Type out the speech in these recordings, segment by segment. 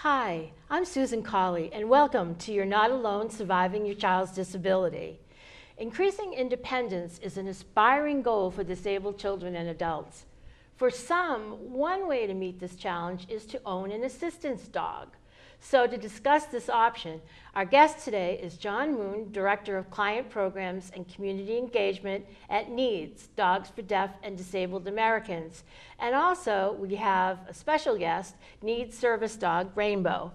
Hi, I'm Susan Colley, and welcome to You're Not Alone Surviving Your Child's Disability. Increasing independence is an aspiring goal for disabled children and adults. For some, one way to meet this challenge is to own an assistance dog. So to discuss this option, our guest today is John Moon, Director of Client Programs and Community Engagement at NEADS, Dogs for Deaf and Disabled Americans. And also, we have a special guest, NEADS service dog, Rainbow.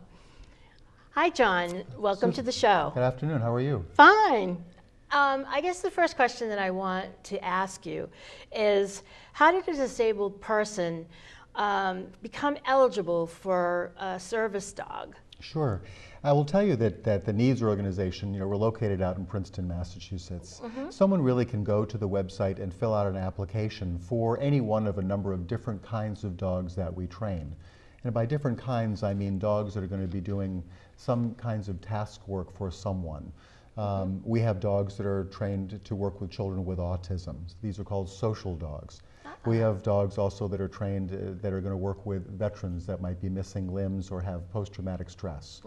Hi, John. Welcome to the show. Good afternoon. How are you? Fine. I guess the first question that I want to ask you is, how did a disabled person become eligible for a service dog? Sure. I will tell you that the NEADS organization, we're located out in Princeton, Massachusetts. Someone really can go to the website and fill out an application for any one of a number of different kinds of dogs that we train. And by different kinds, I mean dogs that are going to be doing some kinds of task work for someone. We have dogs that are trained to work with children with autism. These are called social dogs. We have dogs also that are trained that are going to work with veterans that might be missing limbs or have post-traumatic stress.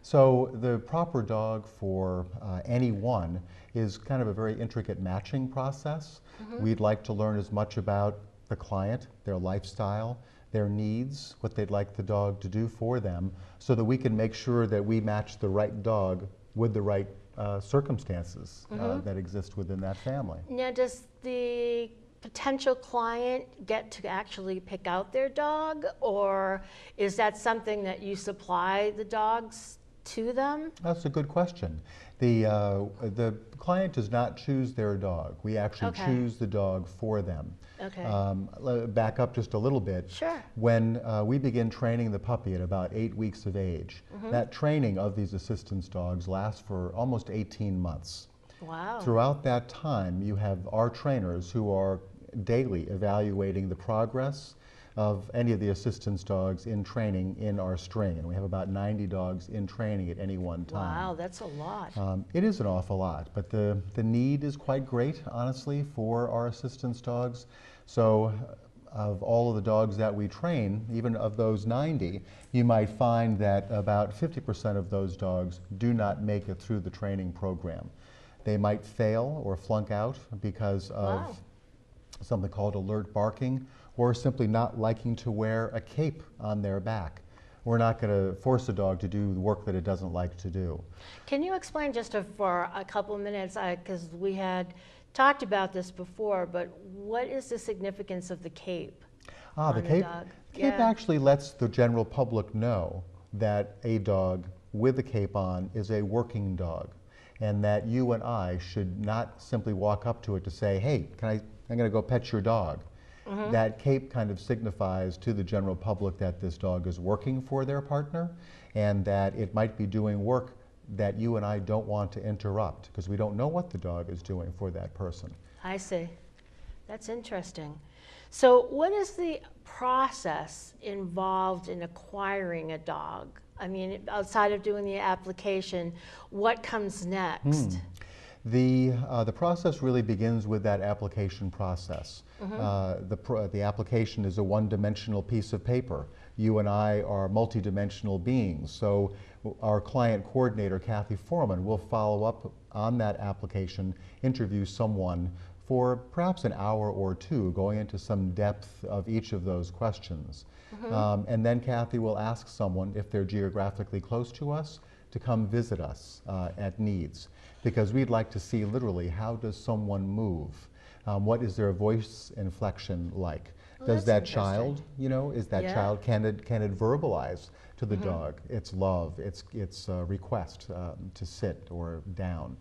So the proper dog for anyone is kind of a very intricate matching process. We'd like to learn as much about the client, their lifestyle, their needs, what they'd like the dog to do for them, so that we can make sure that we match the right dog with the right circumstances that exist within that family. Now, does the potential client get to actually pick out their dog, or is that something that you supply the dogs to them? That's a good question. The client does not choose their dog. We actually choose the dog for them. Back up just a little bit. Sure. When we begin training the puppy at about 8 weeks of age, that training of these assistance dogs lasts for almost 18 months. Wow. Throughout that time, you have our trainers who are daily evaluating the progress of any of the assistance dogs in training in our string. And we have about 90 dogs in training at any one time. Wow, that's a lot. It is an awful lot, but the need is quite great, honestly, for our assistance dogs. So of all of the dogs that we train, even of those 90, you might find that about 50% of those dogs do not make it through the training program. They might fail or flunk out because of something called alert barking, or simply not liking to wear a cape on their back. We're not going to force a dog to do the work that it doesn't like to do. Can you explain just for a couple of minutes, because we had talked about this before, but what is the significance of the cape on the the dog? The cape actually lets the general public know that a dog with a cape on is a working dog, and that you and I should not simply walk up to it to say, hey, I'm going to go pet your dog. That cape kind of signifies to the general public that this dog is working for their partner, and that it might be doing work that you and I don't want to interrupt, because we don't know what the dog is doing for that person. I see. That's interesting. So what is the process involved in acquiring a dog? I mean, outside of doing the application, what comes next? The process really begins with that application process. The application is a one-dimensional piece of paper. You and I are multidimensional beings, so our client coordinator, Kathy Foreman, will follow up on that application, interview someone for perhaps an hour or two, going into some depth of each of those questions. And then Kathy will ask someone, if they're geographically close to us, to come visit us at NEADS, because we'd like to see literally how does someone move. What is their voice inflection like? Does that child, is that child, can it verbalize to the dog its love, its request to sit or down?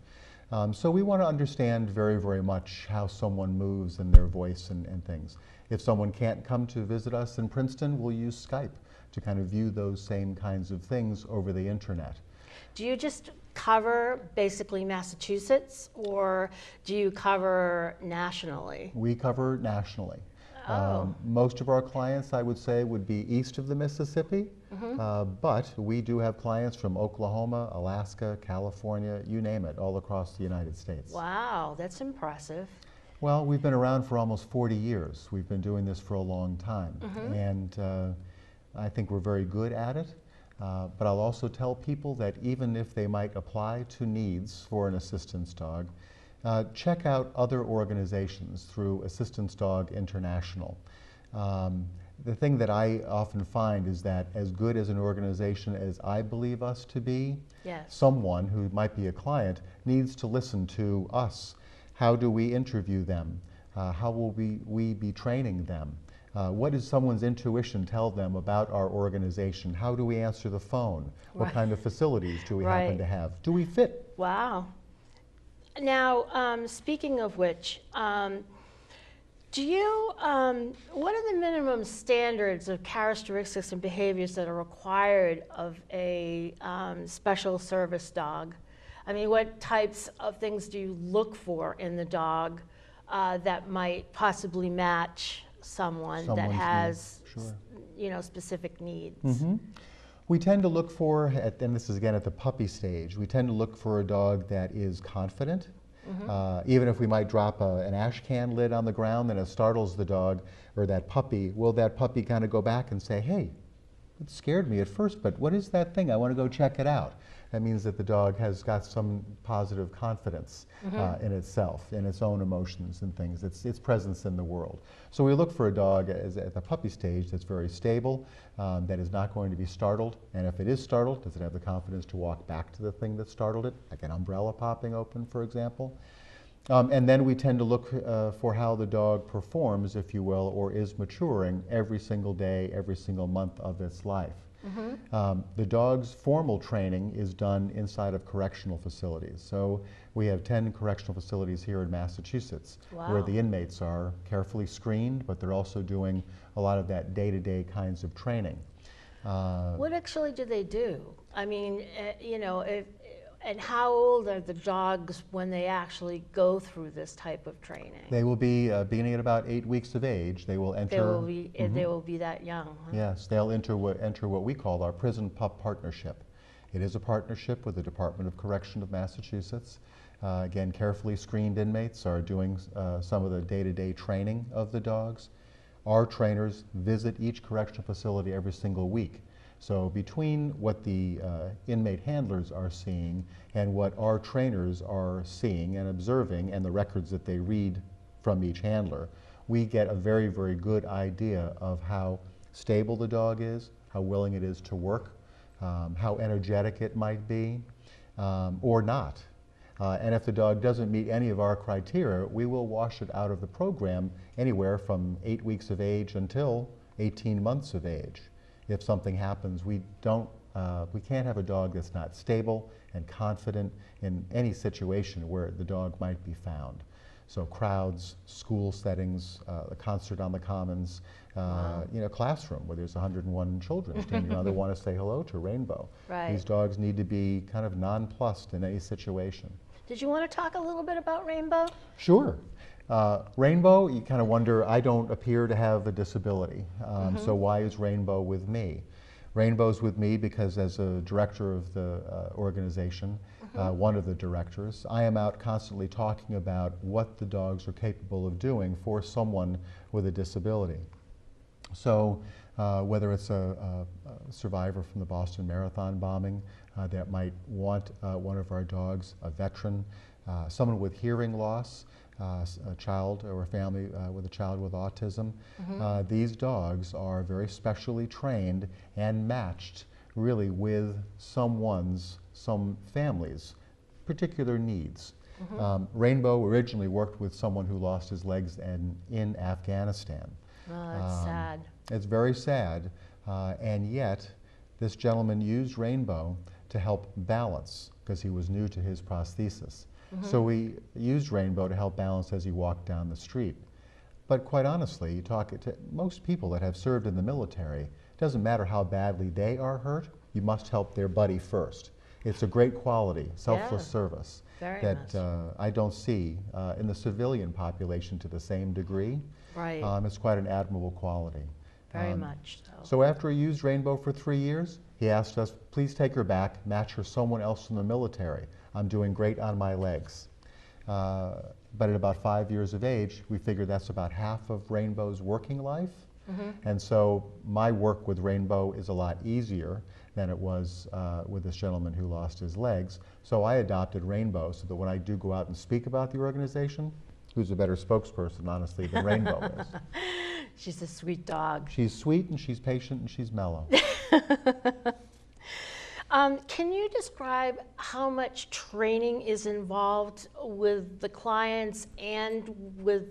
So we want to understand very, very much how someone moves and their voice and things. If someone can't come to visit us in Princeton, we'll use Skype to kind of view those same kinds of things over the internet. Do you just cover basically Massachusetts, or do you cover nationally? We cover nationally. Most of our clients, I would say, would be east of the Mississippi, but we do have clients from Oklahoma, Alaska, California, you name it, all across the United States. Wow, that's impressive. Well, we've been around for almost 40 years. We've been doing this for a long time, and I think we're very good at it. But I'll also tell people that even if they might apply to needs for an assistance dog, check out other organizations through Assistance Dog International. The thing that I often find is that as good as an organization as I believe us to be, Yes. someone who might be a client needs to listen to us. How do we interview them? How will we be training them? What does someone's intuition tell them about our organization? How do we answer the phone? What Right. kind of facilities do we happen Right. to have? Do we fit? Wow. Now, speaking of which, what are the minimum standards of characteristics and behaviors that are required of a special service dog? I mean, what types of things do you look for in the dog that might possibly match someone that Someone's has, needs, sure. Specific needs? Mm-hmm. We tend to look for, and this is again at the puppy stage, we tend to look for a dog that is confident. Even if we might drop an ash can lid on the ground and it startles the dog or that puppy, will that puppy kind of go back and say, hey, it scared me at first, but what is that thing? I want to go check it out. That means that the dog has got some positive confidence in itself, in its own emotions and things, its presence in the world. So we look for a dog at the puppy stage that's very stable, that is not going to be startled, and if it is startled, does it have the confidence to walk back to the thing that startled it, like an umbrella popping open, for example. And then we tend to look for how the dog performs, if you will, or is maturing every single day, every single month of its life. The dog's formal training is done inside of correctional facilities. So we have 10 correctional facilities here in Massachusetts where the inmates are carefully screened, but they're also doing a lot of that day-to-day kinds of training. What actually do they do? I mean, and how old are the dogs when they actually go through this type of training? They will be beginning at about 8 weeks of age. They will enter. They will be that young. Huh? Yes, they'll enter what we call our prison pup partnership. It is a partnership with the Department of Correction of Massachusetts. Again, carefully screened inmates are doing some of the day-to-day training of the dogs. Our trainers visit each correctional facility every single week. So between what the inmate handlers are seeing and what our trainers are seeing and observing and the records that they read from each handler, we get a very, very good idea of how stable the dog is, how willing it is to work, how energetic it might be, or not. And if the dog doesn't meet any of our criteria, we will wash it out of the program anywhere from 8 weeks of age until 18 months of age. If something happens, we can't have a dog that's not stable and confident in any situation where the dog might be found. So crowds, school settings, a concert on the commons, classroom where there's 101 children standing around that want to say hello to Rainbow. Right. These dogs need to be kind of nonplussed in any situation. Did you want to talk a little bit about Rainbow? Sure. Rainbow, you kind of wonder, I don't appear to have a disability, so why is Rainbow with me? Rainbow's with me because as a director of the organization, one of the directors, I am out constantly talking about what the dogs are capable of doing for someone with a disability. So whether it's a survivor from the Boston Marathon bombing that might want one of our dogs, a veteran, someone with hearing loss, a child or a family with a child with autism. These dogs are very specially trained and matched really with some families' particular needs. Rainbow originally worked with someone who lost his legs in Afghanistan. Oh, that's sad. It's very sad, and yet this gentleman used Rainbow to help balance because he was new to his prosthesis. So we used Rainbow to help balance as he walked down the street. But quite honestly, you talk to most people that have served in the military, it doesn't matter how badly they are hurt, you must help their buddy first. It's a great quality, selfless service that I don't see in the civilian population to the same degree. Right. It's quite an admirable quality. Very much so. So after he used Rainbow for 3 years, he asked us, please take her back, match her someone else from the military. I'm doing great on my legs. But at about 5 years of age, we figured that's about half of Rainbow's working life. And so my work with Rainbow is a lot easier than it was with this gentleman who lost his legs. So I adopted Rainbow so that when I do go out and speak about the organization, who's a better spokesperson, honestly, than Rainbow is? She's a sweet dog. She's sweet and she's patient and she's mellow. Can you describe how much training is involved with the clients and with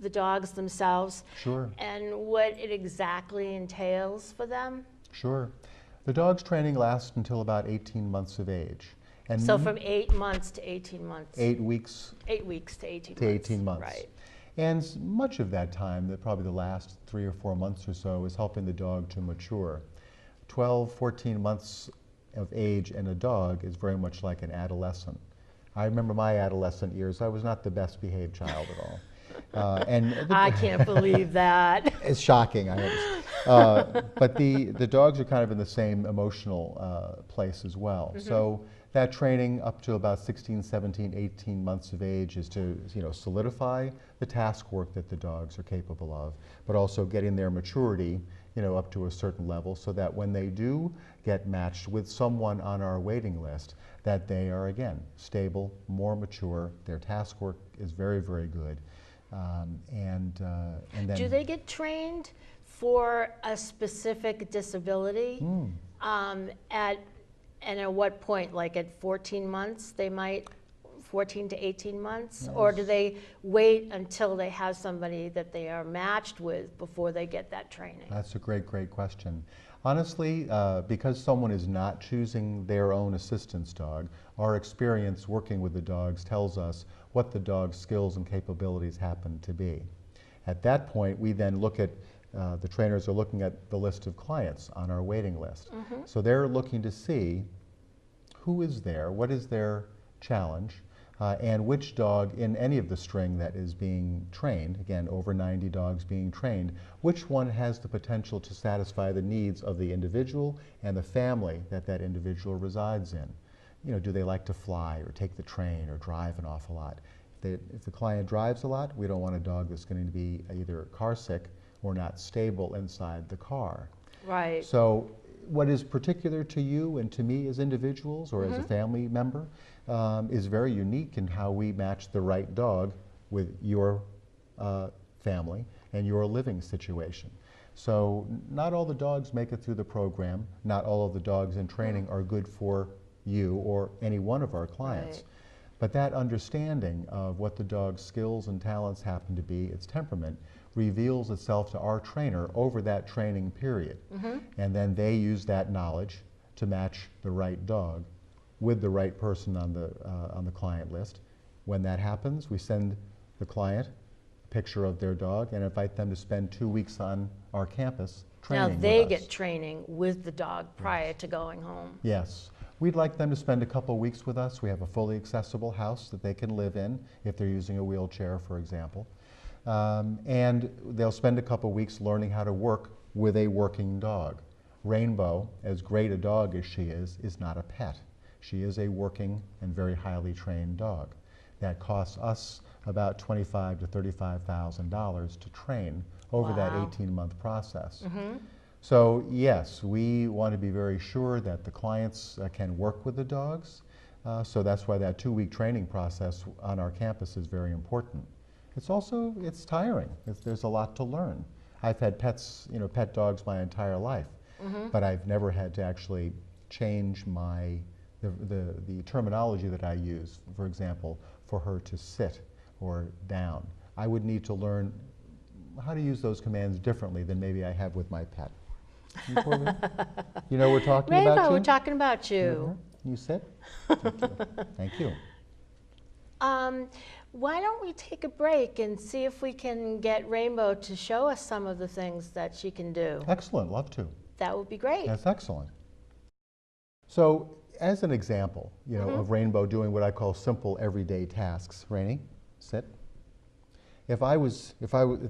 the dogs themselves? Sure. And what it exactly entails for them? Sure. The dog's training lasts until about 18 months of age. And So from 8 months to 18 months. 8 weeks 8 weeks to 18 to months. 18 months. Right. And much of that time, probably the last 3 or 4 months or so, is helping the dog to mature. 12, 14 months of age in a dog is very much like an adolescent. I remember my adolescent years. I was not the best behaved child at all. I can't believe that. It's shocking, I understand. But the dogs are kind of in the same emotional place as well. So that training up to about 16, 17, 18 months of age is to solidify the task work that the dogs are capable of, but also getting their maturity up to a certain level so that when they do get matched with someone on our waiting list, that they are, again, stable, more mature, their task work is very, very good. And then Do they get trained for a specific disability? At what point? Like at 14 months, they might, 14 to 18 months? Yes. Or do they wait until they have somebody that they are matched with before they get that training? That's a great, great question. Honestly, because someone is not choosing their own assistance dog, our experience working with the dogs tells us what the dog's skills and capabilities happen to be. At that point, we then look at, the trainers are looking at the list of clients on our waiting list. So they're looking to see who is there, what is their challenge, and which dog in any of the string that is being trained, again, over 90 dogs being trained, which one has the potential to satisfy the needs of the individual and the family that that individual resides in. Do they like to fly or take the train or drive an awful lot? If the client drives a lot, we don't want a dog that's going to be either car sick or not stable inside the car. Right. So what is particular to you and to me as individuals or as a family member is very unique in how we match the right dog with your family and your living situation. So not all the dogs make it through the program. Not all of the dogs in training are good for you or any one of our clients. Right. But that understanding of what the dog's skills and talents happen to be, its temperament, reveals itself to our trainer over that training period. And then they use that knowledge to match the right dog with the right person on the client list. When that happens, we send the client a picture of their dog and invite them to spend 2 weeks on our campus training Now they with us. get training with the dog prior to going home. Yes. We'd like them to spend a couple weeks with us. We have a fully accessible house that they can live in if they're using a wheelchair, for example. And they'll spend a couple weeks learning how to work with a working dog. Rainbow, as great a dog as she is not a pet. She is a working and very highly trained dog. That costs us about $25,000 to $35,000 to train over that Wow. 18-month process. So yes, we want to be very sure that the clients can work with the dogs. So that's why that 2-week training process on our campus is very important. It's tiring. There's a lot to learn. I've had pets, pet dogs my entire life, but I've never had to actually change the terminology that I use, for example, for her to sit or down. I would need to learn how to use those commands differently than maybe I have with my pet. You know we're talking Rainbow, about you? we're talking about you. You sit? Thank you. Thank you. Why don't we take a break and see if we can get Rainbow to show us some of the things that she can do? Excellent, love to. That would be great. That's excellent. So, as an example, of Rainbow doing what I call simple everyday tasks. Rainey, sit. If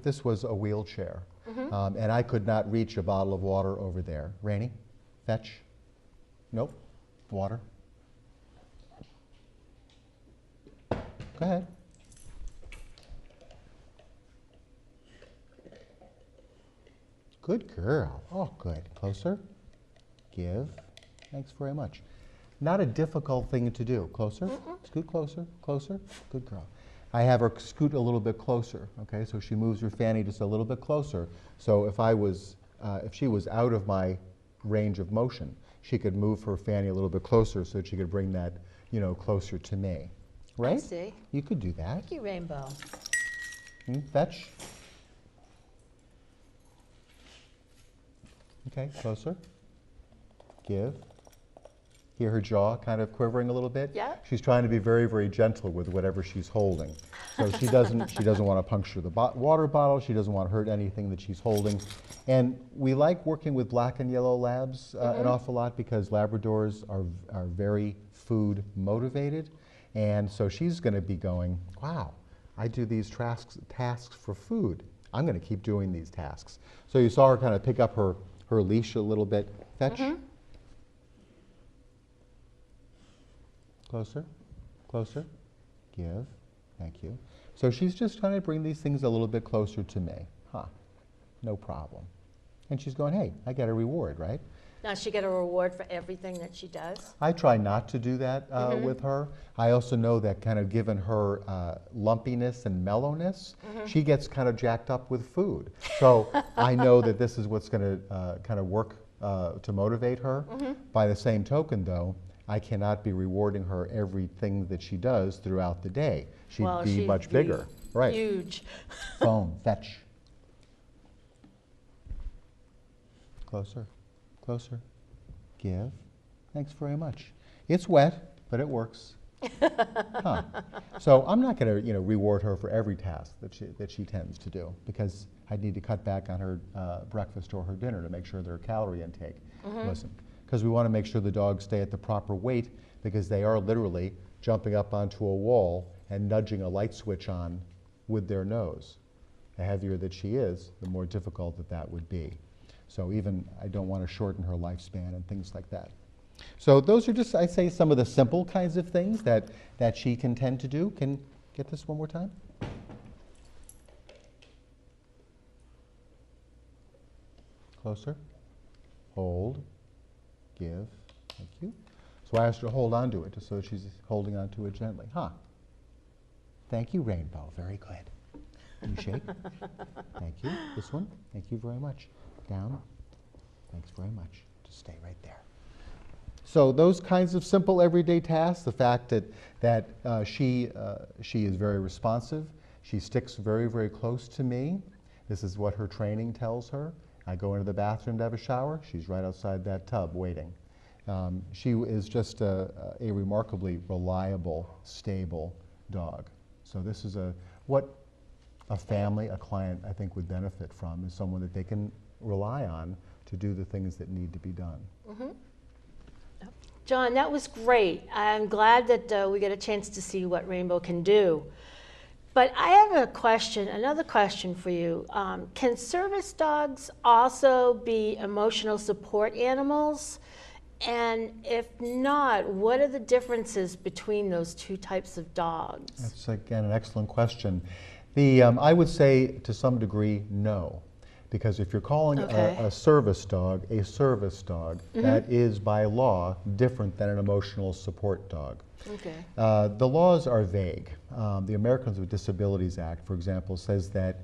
this was a wheelchair, and I could not reach a bottle of water over there, Rainey, fetch. Nope, water. Go ahead. Good girl. Oh, good. Closer. Give. Thanks very much. Not a difficult thing to do. Closer. Scoot closer. Closer. Good girl. I have her scoot a little bit closer. Okay, so she moves her fanny just a little bit closer. So if she was out of my range of motion, she could move her fanny a little bit closer so she could bring that, closer to me. Right? I see. You could do that. Thank you, Rainbow. Fetch. Okay, closer. Give. Hear her jaw kind of quivering a little bit? Yeah. She's trying to be very, very gentle with whatever she's holding. So she doesn't want to puncture the water bottle. She doesn't want to hurt anything that she's holding. And we like working with black and yellow labs an awful lot because Labradors are very food motivated. And so she's going to be going, wow, I do these tasks for food. I'm going to keep doing these tasks. So you saw her kind of pick up her leash a little bit. Fetch. Closer, closer, give, thank you. So she's just trying to bring these things a little bit closer to me. No problem. And she's going, hey, I get a reward, right? Now, she get a reward for everything that she does? I try not to do that with her. I also know that kind of given her lumpiness and mellowness, she gets kind of jacked up with food. So I know that this is what's going to kind of work to motivate her. By the same token, though, I cannot be rewarding her everything that she does throughout the day. She'd be much bigger. Right. Huge. Phone, fetch. Closer, closer. Give. Thanks very much. It's wet, but it works. So I'm not going to, reward her for every task that she tends to do because I need to cut back on her breakfast or her dinner to make sure their calorie intake wasn't. Because we want to make sure the dogs stay at the proper weight because they are literally jumping up onto a wall and nudging a light switch on with their nose. The heavier that she is, the more difficult that would be. So even I don't want to shorten her lifespan and things like that. So those are just, I'd say, some of the simple kinds of things that she can tend to do. Can get this one more time? Closer. Hold. Give. Thank you. So I asked her to hold on to it, just so she's holding on to it gently. Thank you, Rainbow. Very good. Can you shake? Thank you. This one? Thank you very much. Down. Thanks very much. Just stay right there. So those kinds of simple everyday tasks, the fact that she is very responsive, she sticks very, very close to me. This is what her training tells her. I go into the bathroom to have a shower, she's right outside that tub waiting. She is just a remarkably reliable, stable dog. So this is what a family, a client, I think would benefit from is someone that they can rely on to do the things that need to be done. John, that was great. I'm glad that we get a chance to see what Rainbow can do. But I have another question for you. Can service dogs also be emotional support animals? And if not, what are the differences between those two types of dogs? That's, again, an excellent question. I would say, to some degree, no. Because if you're calling a service dog, that is, by law, different than an emotional support dog. Okay. The laws are vague. The Americans with Disabilities Act, for example, says that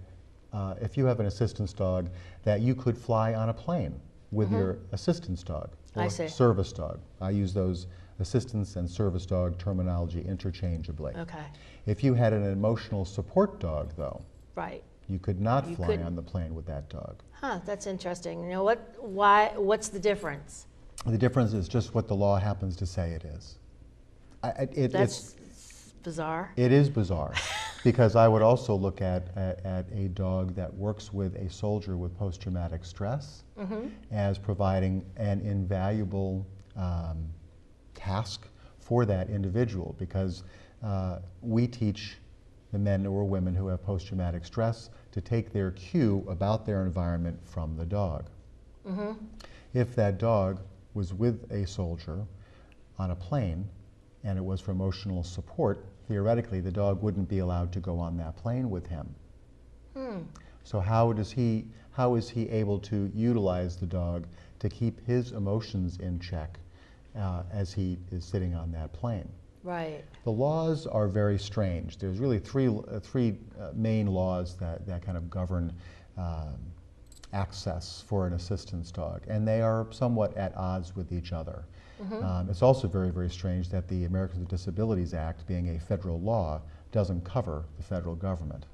if you have an assistance dog, that you could fly on a plane with your assistance dog or service dog. I use those assistance and service dog terminology interchangeably. Okay. If you had an emotional support dog, though, right, you could not fly on the plane with that dog. That's interesting. You know what's the difference? The difference is just what the law happens to say it is. That's bizarre. It is bizarre, because I would also look at a dog that works with a soldier with post-traumatic stress as providing an invaluable task for that individual, because we teach the men or women who have post-traumatic stress to take their cue about their environment from the dog. If that dog was with a soldier on a plane and it was for emotional support, theoretically the dog wouldn't be allowed to go on that plane with him. So how how is he able to utilize the dog to keep his emotions in check as he is sitting on that plane. Right. The laws are very strange. There's really three main laws that kind of govern access for an assistance dog, and they are somewhat at odds with each other. It's also very, very strange that the Americans with Disabilities Act, being a federal law, doesn't cover the federal government.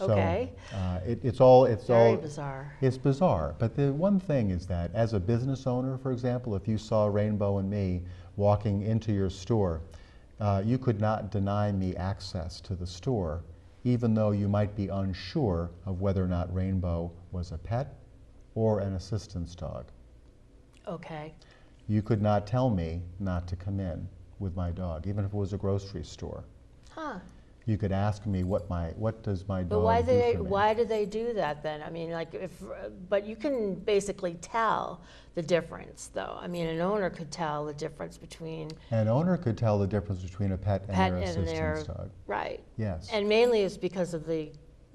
Okay. So it's all Very bizarre. It's bizarre, but the one thing is that as a business owner, for example, if you saw Rainbow and me walking into your store, you could not deny me access to the store, even though you might be unsure of whether or not Rainbow was a pet or an assistance dog. Okay. You could not tell me not to come in with my dog, even if it was a grocery store. Huh. You could ask me what does my dog But why do for me? why do they do that then? I mean, like but you can basically tell the difference, though. I mean, an owner could tell the difference between An owner could tell the difference between a pet and their assistance dog. right. Yes. And mainly it's because of the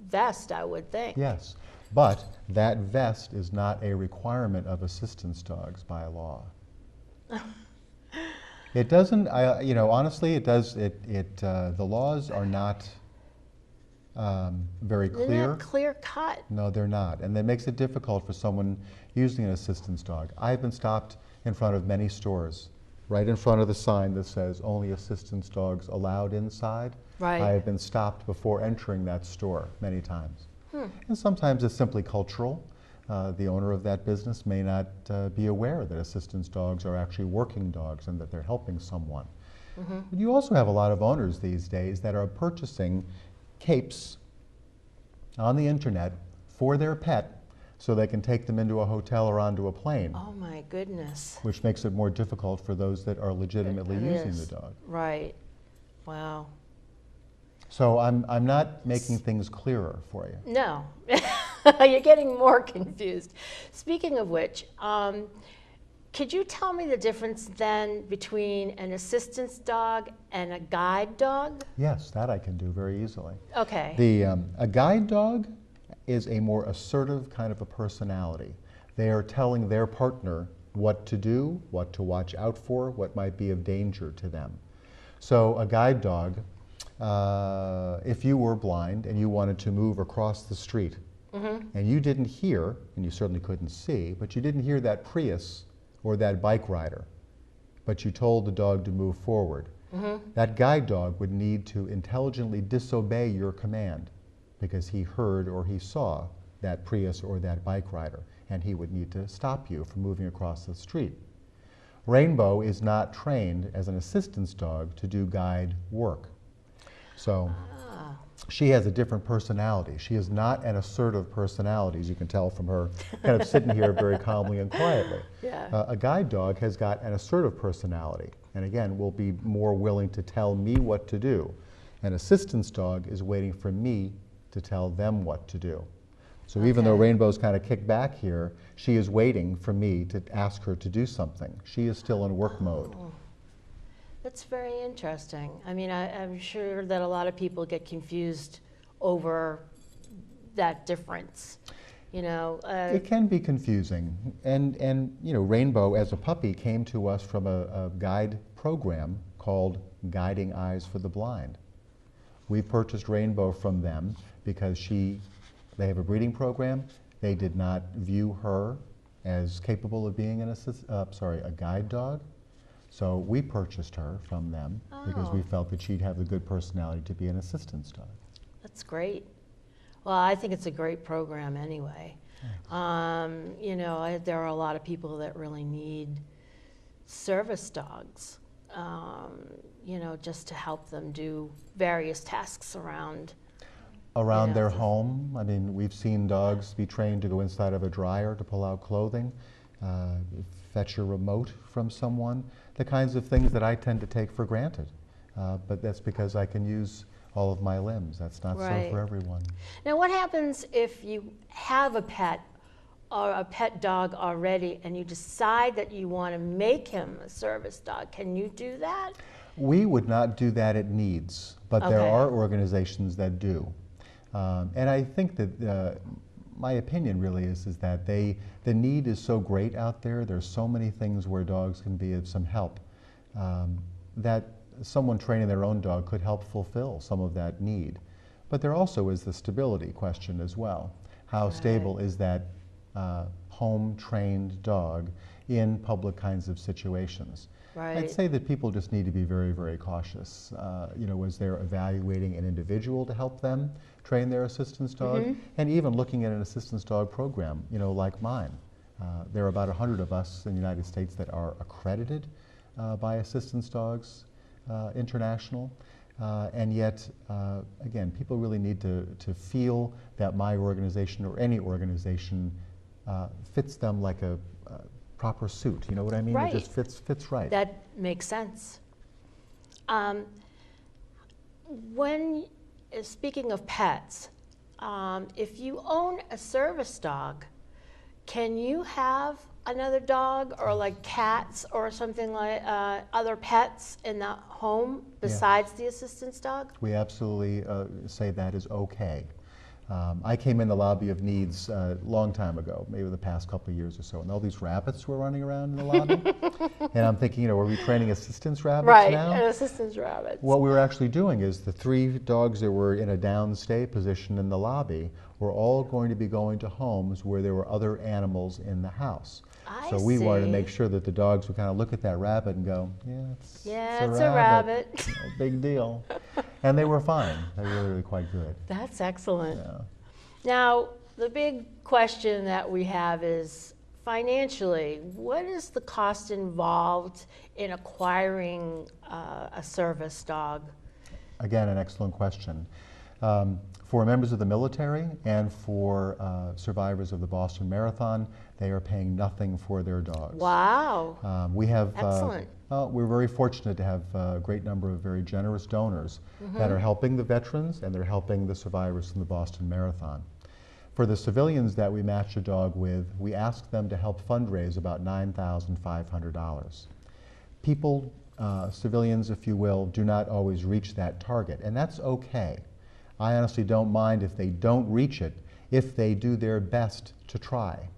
vest, I would think. Yes, but that vest is not a requirement of assistance dogs by law. It doesn't. You know, honestly, it does. The laws are not very They're clear. not clear cut. No, they're not, and that makes it difficult for someone using an assistance dog. I've been stopped in front of many stores, right in front of the sign that says only assistance dogs allowed inside. Right. I have been stopped before entering that store many times. And sometimes it's simply cultural. The owner of that business may not be aware that assistance dogs are actually working dogs and that they're helping someone. But you also have a lot of owners these days that are purchasing capes on the internet for their pet so they can take them into a hotel or onto a plane, Oh my goodness. which makes it more difficult for those that are legitimately It using is. the dog. Right. Wow. So I'm not making things clearer for you. No. You're getting more confused. Speaking of which, could you tell me the difference then between an assistance dog and a guide dog? Yes, that I can do very easily. Okay. A guide dog is a more assertive kind of a personality. They are telling their partner what to do, what to watch out for, what might be of danger to them. So a guide dog, if you were blind and you wanted to move across the street, and you didn't hear, and you certainly couldn't see, but you didn't hear that Prius or that bike rider, but you told the dog to move forward, that guide dog would need to intelligently disobey your command because he heard or he saw that Prius or that bike rider, and he would need to stop you from moving across the street. Rainbow is not trained as an assistance dog to do guide work. So she has a different personality. She is not an assertive personality, as you can tell from her kind of sitting here very calmly and quietly. Yeah. A guide dog has got an assertive personality, and again, will be more willing to tell me what to do. An assistance dog is waiting for me to tell them what to do. So even though Rainbow's kind of kicked back here, she is waiting for me to ask her to do something. She is still in work mode. That's very interesting. I mean, I'm sure that a lot of people get confused over that difference. You know, It can be confusing, and you know, Rainbow as a puppy came to us from a guide program called Guiding Eyes for the Blind. We purchased Rainbow from them because they have a breeding program. They did not view her as capable of being a guide dog. So we purchased her from them because we felt that she'd have the good personality to be an assistance dog. that's great. Well, I think it's a great program anyway. You know, there are a lot of people that really need service dogs, you know, just to help them do various tasks around. Around their Yeah. home, I mean, we've seen dogs be trained to go inside of a dryer to pull out clothing, fetch a remote from someone, the kinds of things that I tend to take for granted. But that's because I can use all of my limbs. That's not so Right. for everyone. Now, what happens if you have a pet or a pet dog already and you decide that you want to make him a service dog? Can you do that? We would not do that at Needs, but there Okay. are organizations that do. And I think that my opinion really is that the need is so great out there. There's so many things where dogs can be of some help, that someone training their own dog could help fulfill some of that need. But there also is the stability question as well. How stable is that home-trained dog in public kinds of situations? Right. I'd say that people just need to be very, very cautious. As they're evaluating an individual to help them train their assistance dog, and even looking at an assistance dog program, like mine. There are about 100 of us in the United States that are accredited by Assistance Dogs International. And yet, again, people really need to feel that my organization or any organization fits them like a proper suit. You know what I mean? Right. It just fits right. That makes sense. Speaking of pets, if you own a service dog, can you have another dog or like cats or something like other pets in the home besides the assistance dog? We absolutely say that is okay. I came in the lobby of Needs a long time ago, maybe the past couple of years or so, and all these rabbits were running around in the lobby. And I'm thinking, are we training assistance rabbits now? Right, assistance rabbits. What we were actually doing is the 3 dogs that were in a downstay position in the lobby were all going to be going to homes where there were other animals in the house. So we wanted to make sure that the dogs would kind of look at that rabbit and go, it's a rabbit. Big deal. And they were fine. They were really quite good. That's excellent. Yeah. Now, the big question that we have is financially, what is the cost involved in acquiring a service dog? Again, an excellent question. For members of the military and for survivors of the Boston Marathon, they are paying nothing for their dogs. Wow. We have, excellent. We're very fortunate to have a great number of very generous donors that are helping the veterans and they're helping the survivors from the Boston Marathon. For the civilians that we match a dog with, we ask them to help fundraise about $9,500. People, civilians if you will, do not always reach that target, and that's okay. I honestly don't mind if they don't reach it, if they do their best to try.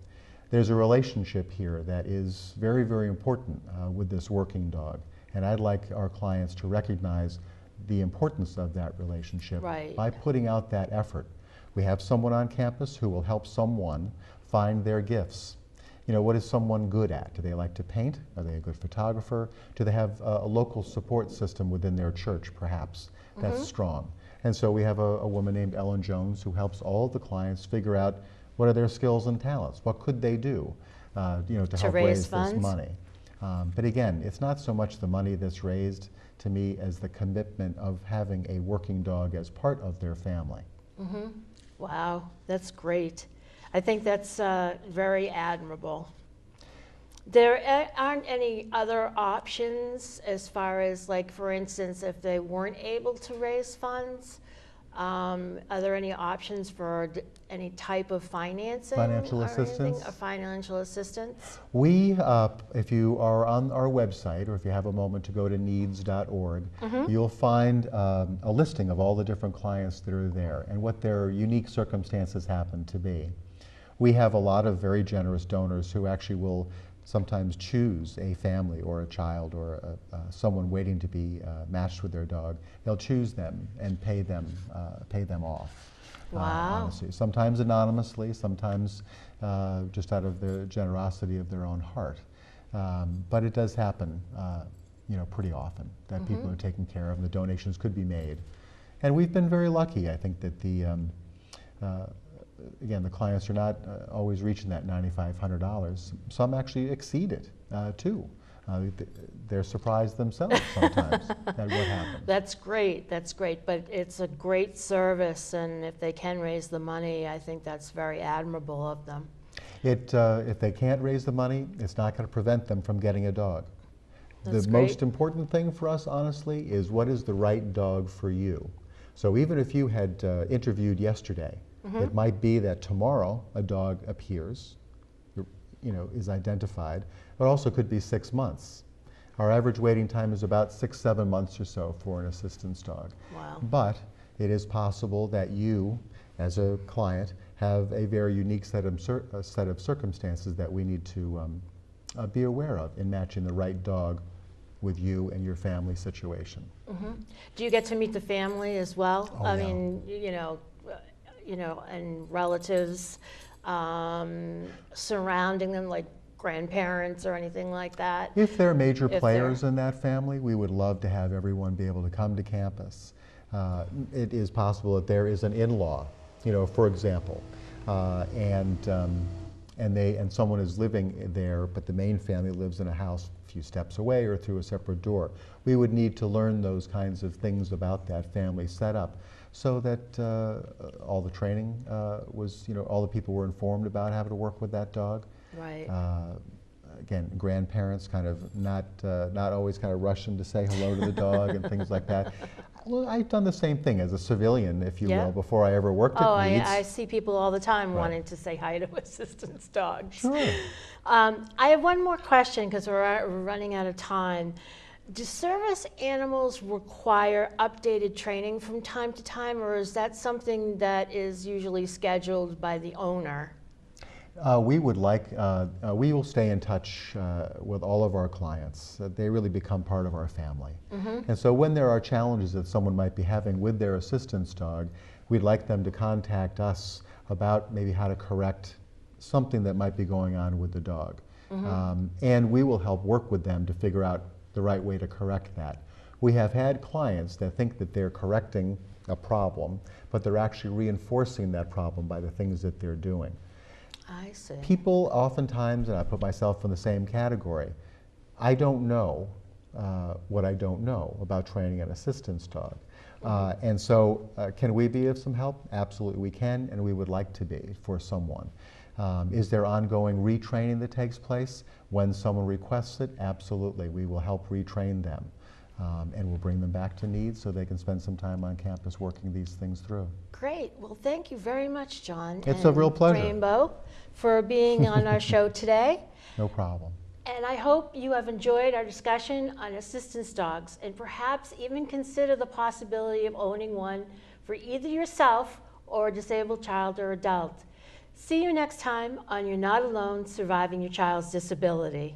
There's a relationship here that is very, very important with this working dog, and I'd like our clients to recognize the importance of that relationship by putting out that effort. We have someone on campus who will help someone find their gifts. What is someone good at? Do they like to paint? Are they a good photographer? Do they have a local support system within their church, perhaps, that's strong? And so we have a woman named Ellen Jones who helps all of the clients figure out what are their skills and talents, what could they do, to help raise this money. But again, it's not so much the money that's raised to me as the commitment of having a working dog as part of their family. Wow, that's great. I think that's very admirable. There aren't any other options as far as, like, for instance, if they weren't able to raise funds, are there any options for any type of financing? Financial assistance? Or financial assistance? We, if you are on our website, or if you have a moment to go to needs.org, you'll find a listing of all the different clients that are there and what their unique circumstances happen to be. We have a lot of very generous donors who actually will sometimes choose a family or a child or someone waiting to be matched with their dog. They'll choose them and pay them off. Wow. Honestly. Sometimes anonymously, sometimes just out of the generosity of their own heart. But it does happen, pretty often that people are taken care of and the donations could be made. And we've been very lucky. I think that again, the clients are not always reaching that $9,500. Some actually exceed it, too. They're surprised themselves sometimes at what happens. That's great, but it's a great service, and if they can raise the money, I think that's very admirable of them. If they can't raise the money, it's not going to prevent them from getting a dog. That's the great. Most important thing for us, honestly, is what is the right dog for you. So even if you had interviewed yesterday, it might be that tomorrow a dog appears, is identified, but also could be 6 months. Our average waiting time is about 6-7 months or so for an assistance dog. Wow. But it is possible that you as a client, have a very unique set of circumstances that we need to be aware of in matching the right dog with you and your family situation. Mm-hmm. Do you get to meet the family as well? Oh, I yeah. mean, and relatives surrounding them, like grandparents or anything like that? If there are major If players they're- in that family, we would love to have everyone be able to come to campus. It is possible that there is an in-law, for example, and someone is living there, but the main family lives in a house a few steps away or through a separate door. We would need to learn those kinds of things about that family setup, so that all the training was, all the people were informed about how to work with that dog. Right. Again, grandparents kind of not always kind of rushing to say hello to the dog and things like that. Well, I've done the same thing as a civilian, if you Yeah. will, before I ever worked at Needs. I see people all the time Right. wanting to say hi to assistance dogs. Sure. I have one more question because we're running out of time. Do service animals require updated training from time to time, or is that something that is usually scheduled by the owner? We will stay in touch with all of our clients. They really become part of our family. Mm-hmm. And so when there are challenges that someone might be having with their assistance dog, we'd like them to contact us about maybe how to correct something that might be going on with the dog. Mm-hmm. And we will help work with them to figure out the right way to correct that. We have had clients that think that they're correcting a problem, but they're actually reinforcing that problem by the things that they're doing. I see. People oftentimes, and I put myself in the same category, I don't know what I don't know about training an assistance dog. And so can we be of some help? Absolutely we can, and we would like to be for someone. Is there ongoing retraining that takes place? When someone requests it, absolutely. We will help retrain them. And we'll bring them back to Needs so they can spend some time on campus working these things through. Great. Well, thank you very much, John. It's a real pleasure. Rainbow, for being on our show today. No problem. And I hope you have enjoyed our discussion on assistance dogs and perhaps even consider the possibility of owning one for either yourself or a disabled child or adult. See you next time on You're Not Alone Surviving Your Child's Disability.